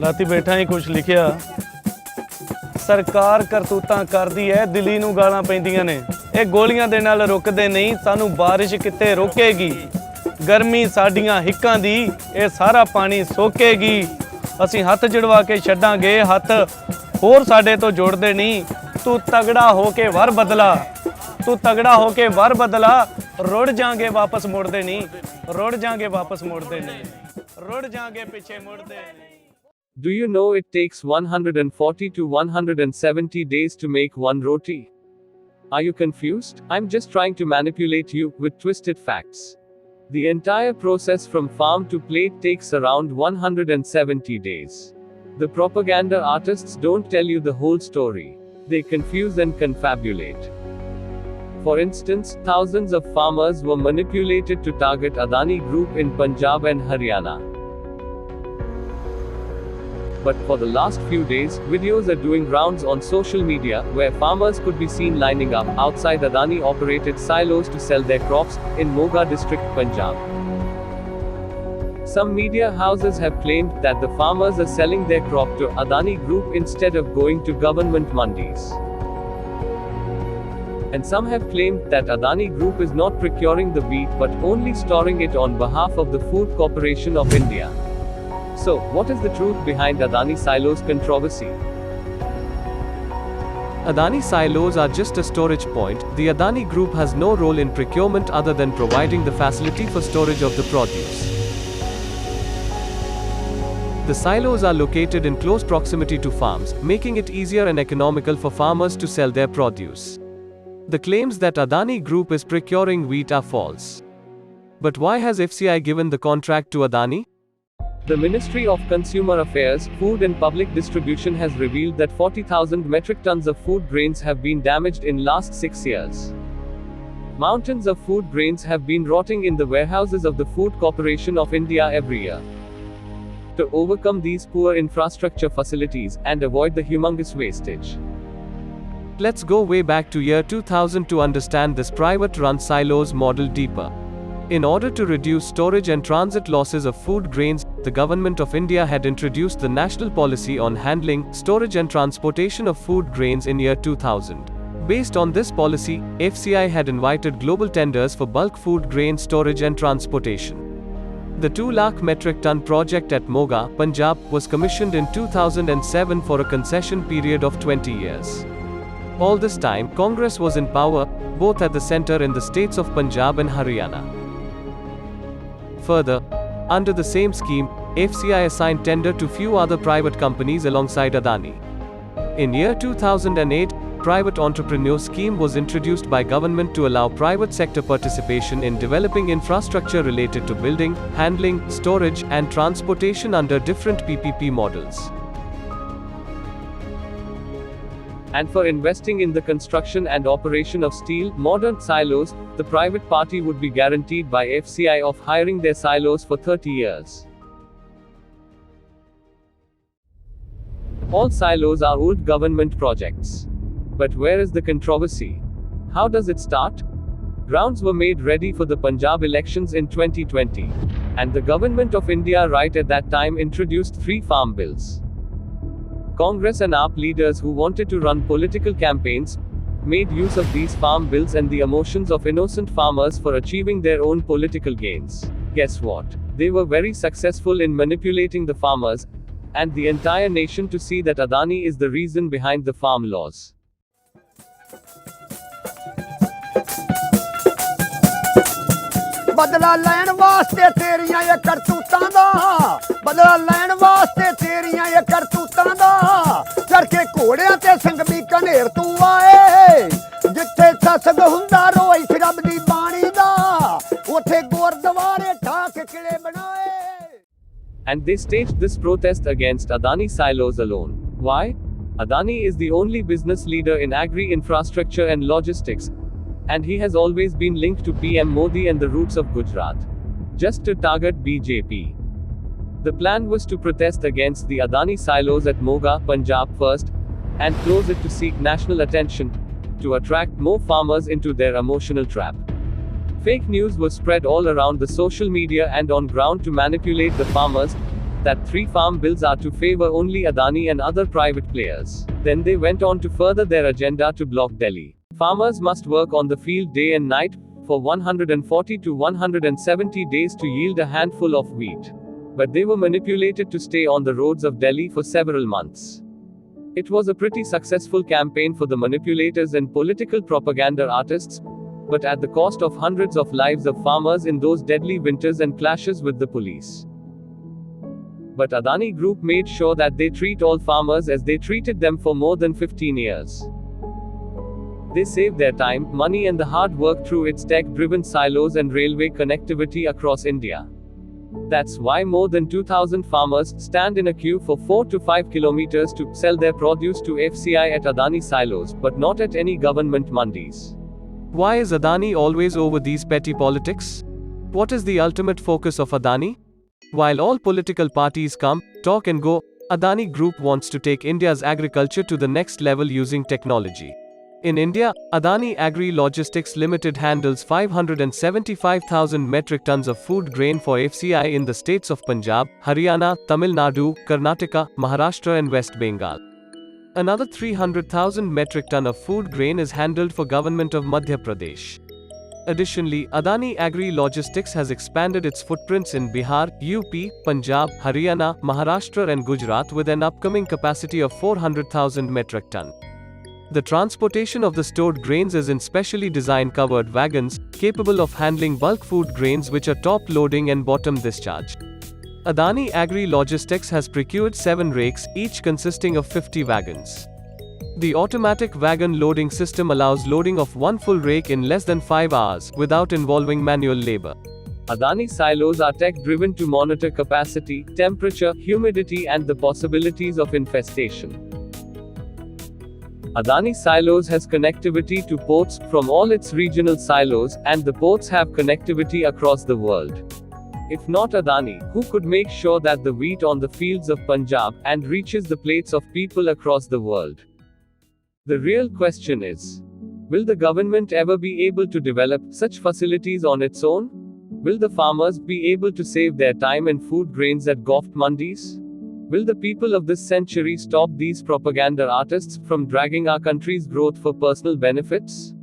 ਰਾਤੀ ਬੈਠਾ ਹੀ ਕੁਝ ਲਿਖਿਆ ਸਰਕਾਰ ਕਰਤੂਤਾਂ ਕਰਦੀ ਹੈ ਦਿੱਲੀ ਨੂੰ ਗਾਲਾਂ ਪੈਂਦੀਆਂ ਨੇ ਇਹ ਗੋਲੀਆਂ ਦੇ ਨਾਲ ਰੁਕਦੇ ਨਹੀਂ ਸਾਨੂੰ ਬਾਰਿਸ਼ ਕਿੱਥੇ ਰੋਕੇਗੀ ਗਰਮੀ ਸਾਡੀਆਂ ਹਿੱਕਾਂ ਦੀ ਇਹ ਸਾਰਾ ਪਾਣੀ ਸੋਕੇਗੀ ਅਸੀਂ ਹੱਥ ਜੜਵਾ ਕੇ ਛੱਡਾਂਗੇ ਹੱਥ ਹੋਰ ਸਾਡੇ ਤੋਂ ਜੋੜਦੇ ਨਹੀਂ ਤੂੰ ਤਗੜਾ ਹੋ ਕੇ ਵਰ ਬਦਲਾ ਤੂੰ ਤਗੜਾ ਹੋ ਕੇ ਵਰ ਬਦਲਾ ਰੁੜ ਜਾਾਂਗੇ ਵਾਪਸ ਮੁੜਦੇ ਨਹੀਂ ਰੁੜ ਜਾਾਂਗੇ ਵਾਪਸ ਮੁੜਦੇ ਨਹੀਂ ਰੁੜ ਜਾਾਂਗੇ ਪਿੱਛੇ ਮੁੜਦੇ ਨਹੀਂ Do you know it takes 140 to 170 days to make one roti? Are you confused? I'm just trying to manipulate you with twisted facts. The entire process from farm to plate takes around 170 days. The propaganda artists don't tell you the whole story. They confuse and confabulate. For instance, thousands of farmers were manipulated to target Adani Group in Punjab and Haryana. But for the last few days, videos are doing rounds on social media, where farmers could be seen lining up outside Adani-operated silos to sell their crops, in Moga district, Punjab. Some media houses have claimed that the farmers are selling their crop to Adani Group instead of going to government mandis. And some have claimed that Adani Group is not procuring the wheat but only storing it on behalf of the Food Corporation of India. So, what is the truth behind Adani silos controversy? Adani silos are just a storage point. The Adani Group has no role in procurement other than providing the facility for storage of the produce. The silos are located in close proximity to farms, making it easier and economical for farmers to sell their produce. The claims that Adani Group is procuring wheat are false. But why has FCI given the contract to Adani? The Ministry of Consumer Affairs, Food and Public Distribution has revealed that 40,000 metric tons of food grains have been damaged in last 6 years. Mountains of food grains have been rotting in the warehouses of the Food Corporation of India every year. To overcome these poor infrastructure facilities and avoid the humongous wastage. Let's go way back to year 2000 to understand this private-run silos model deeper. In order to reduce storage and transit losses of food grains, the Government of India had introduced the National Policy on Handling, Storage and Transportation of Food Grains in year 2000. Based on this policy, FCI had invited global tenders for bulk food grain storage and transportation. The 2 lakh metric ton project at Moga, Punjab, was commissioned in 2007 for a concession period of 20 years. All this time, Congress was in power, both at the center in the states of Punjab and Haryana. Further, under the same scheme, FCI assigned tender to few other private companies alongside Adani. In year 2008, private entrepreneur scheme was introduced by government to allow private sector participation in developing infrastructure related to building, handling, storage, and transportation under different PPP models. And for investing in the construction and operation of steel, modern silos, the private party would be guaranteed by FCI of hiring their silos for 30 years. All silos are old government projects. But where is the controversy? How does it start? Grounds were made ready for the Punjab elections in 2020. And the Government of India right at that time introduced 3 farm bills. Congress and AAP leaders who wanted to run political campaigns made use of these farm bills and the emotions of innocent farmers for achieving their own political gains. Guess what? They were very successful in manipulating the farmers and the entire nation to see that Adani is the reason behind the farm laws. ਬਦਲਾ ਲੈਣ ਵਾਸਤੇ ਤੇਰੀਆਂ ਇਹ ਕਰਤੂਤਾਂ ਦਾ ਬਦਲਾ ਲੈਣ ਵਾਸਤੇ ਤੇਰੀਆਂ ਇਹ ਕਰਤੂਤਾਂ ਦਾ ਚੜ ਕੇ ਘੋੜਿਆਂ ਤੇ ਸੰਗਮੀ ਕਨੇਰ ਤੂੰ ਆਏ ਜਿੱਥੇ ਸਸਗ ਹੁੰਦਾ ਰੋਈ ਰੱਬ ਦੀ ਬਾਣੀ ਦਾ ਉੱਥੇ ਗੁਰਦੁਆਰੇ ਠਾ ਕੇ ਕਿਲੇ ਬਣਾਏ. And they staged this protest against Adani silos alone. Why? Adani is the only business leader in agri-infrastructure and logistics. And he has always been linked to PM Modi and the roots of Gujarat. Just to target BJP. The plan was to protest against the Adani silos at Moga, Punjab first, and close it to seek national attention, to attract more farmers into their emotional trap. Fake news was spread all around the social media and on ground to manipulate the farmers, that 3 farm bills are to favor only Adani and other private players. Then they went on to further their agenda to block Delhi. Farmers must work on the field day and night for 140 to 170 days to yield a handful of wheat. But they were manipulated to stay on the roads of Delhi for several months. It was a pretty successful campaign for the manipulators and political propaganda artists, but at the cost of hundreds of lives of farmers in those deadly winters and clashes with the police. But Adani Group made sure that they treat all farmers as they treated them for more than 15 years. They saved their time, money and the hard work through its tech-driven silos and railway connectivity across India. That's why more than 2,000 farmers stand in a queue for 4 to 5 kilometers to sell their produce to FCI at Adani silos, but not at any government mandis. Why is Adani always over these petty politics? What is the ultimate focus of Adani? While all political parties come, talk and go, Adani Group wants to take India's agriculture to the next level using technology. In India, Adani Agri Logistics Limited handles 575,000 metric tons of food grain for FCI in the states of Punjab, Haryana, Tamil Nadu, Karnataka, Maharashtra and West Bengal. Another 300,000 metric ton of food grain is handled for Government of Madhya Pradesh. Additionally, Adani Agri Logistics has expanded its footprints in Bihar, UP, Punjab, Haryana, Maharashtra and Gujarat with an upcoming capacity of 400,000 metric ton. The transportation of the stored grains is in specially designed covered wagons, capable of handling bulk food grains which are top loading and bottom discharge. Adani Agri Logistics has procured 7 rakes, each consisting of 50 wagons. The automatic wagon loading system allows loading of 1 full rake in less than 5 hours, without involving manual labor. Adani silos are tech-driven to monitor capacity, temperature, humidity and the possibilities of infestation. Adani Silos has connectivity to ports from all its regional silos, and the ports have connectivity across the world. If not Adani, who could make sure that the wheat on the fields of Punjab and reaches the plates of people across the world? The real question is, will the government ever be able to develop such facilities on its own? Will the farmers be able to save their time and food grains at Goft mandis? Will the people of this century stop these propaganda artists from dragging our country's growth for personal benefits?